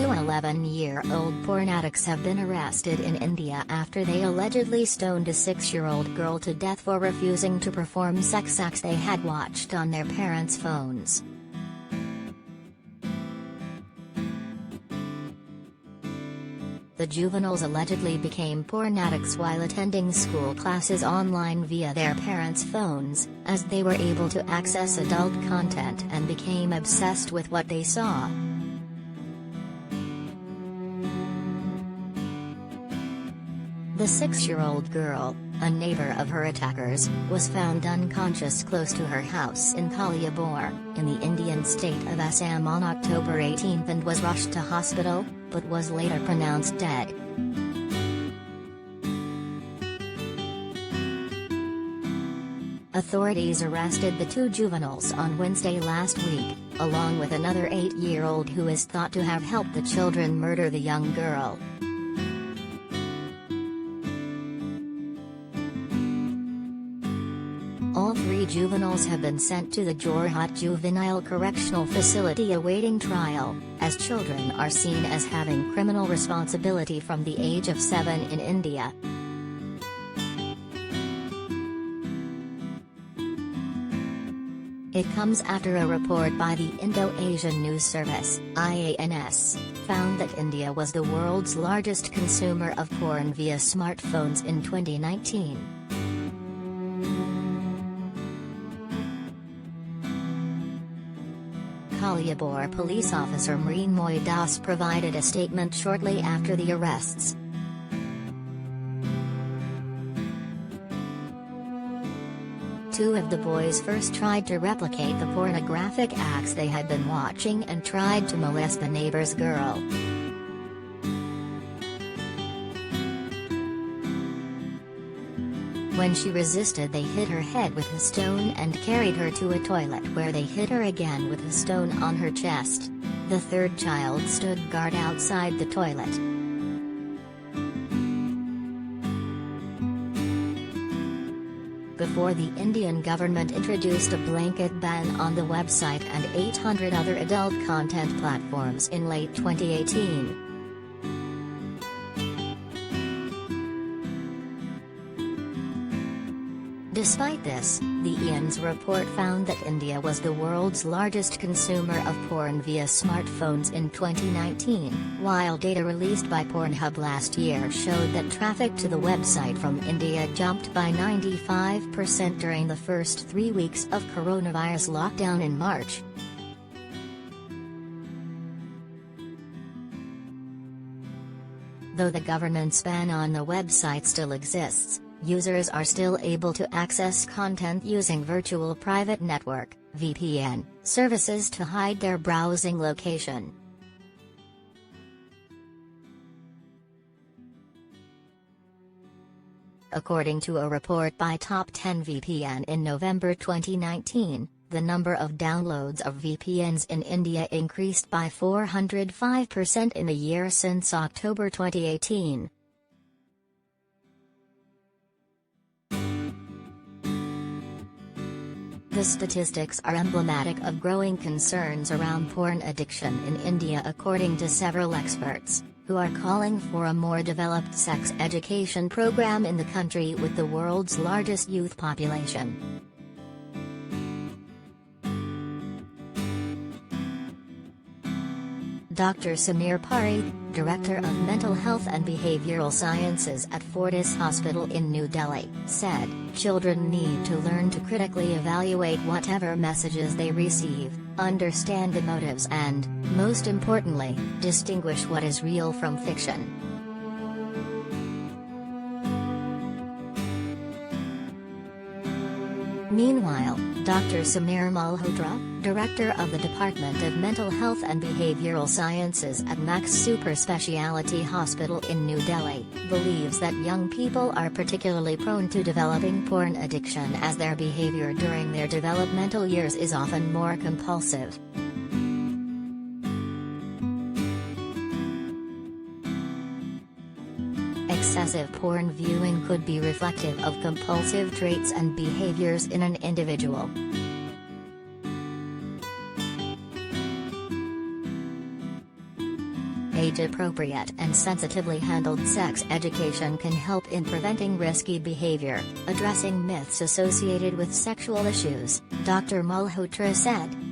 Two 11-year-old porn addicts have been arrested in India after they allegedly stoned a 6-year-old girl to death for refusing to perform sex acts they had watched on their parents' phones. The juveniles allegedly became porn addicts while attending school classes online via their parents' phones, as they were able to access adult content and became obsessed with what they saw. The 6-year-old girl, a neighbor of her attackers, was found unconscious close to her house in Kaliabor, in the Indian state of Assam on October 18 and was rushed to hospital, but was later pronounced dead. Authorities arrested the two juveniles on Wednesday last week, along with another 8-year-old who is thought to have helped the children murder the young girl. All three juveniles have been sent to the Jorhat Juvenile Correctional Facility awaiting trial, as children are seen as having criminal responsibility from the age of 7 in India. It comes after a report by the Indo-Asian News Service (IANS) found that India was the world's largest consumer of porn via smartphones in 2019. Kaliabor police officer Mreenmoy Das provided a statement shortly after the arrests. Two of the boys first tried to replicate the pornographic acts they had been watching and tried to molest the neighbor's girl. When she resisted, they hit her head with a stone and carried her to a toilet where they hit her again with a stone on her chest. The third child stood guard outside the toilet. Before the Indian government introduced a blanket ban on the website and 800 other adult content platforms in late 2018. Despite this, the IANS report found that India was the world's largest consumer of porn via smartphones in 2019, while data released by Pornhub last year showed that traffic to the website from India jumped by 95% during the first 3 weeks of coronavirus lockdown in March. Though the government's ban on the website still exists, users are still able to access content using virtual private network (VPN) services to hide their browsing location. According to a report by Top 10 VPN in November 2019, the number of downloads of VPNs in India increased by 405% in a year since October 2018. The statistics are emblematic of growing concerns around porn addiction in India, according to several experts, who are calling for a more developed sex education program in the country with the world's largest youth population. Dr. Samir Pari, Director of Mental Health and Behavioral Sciences at Fortis Hospital in New Delhi, said, "Children need to learn to critically evaluate whatever messages they receive, understand the motives and, most importantly, distinguish what is real from fiction." Meanwhile, Dr. Samir Malhotra, Director of the Department of Mental Health and Behavioral Sciences at Max Super Speciality Hospital in New Delhi, believes that young people are particularly prone to developing porn addiction as their behavior during their developmental years is often more compulsive. Excessive porn viewing could be reflective of compulsive traits and behaviors in an individual. age-appropriate and sensitively handled sex education can help in preventing risky behavior, addressing myths associated with sexual issues, Dr. Malhotra said.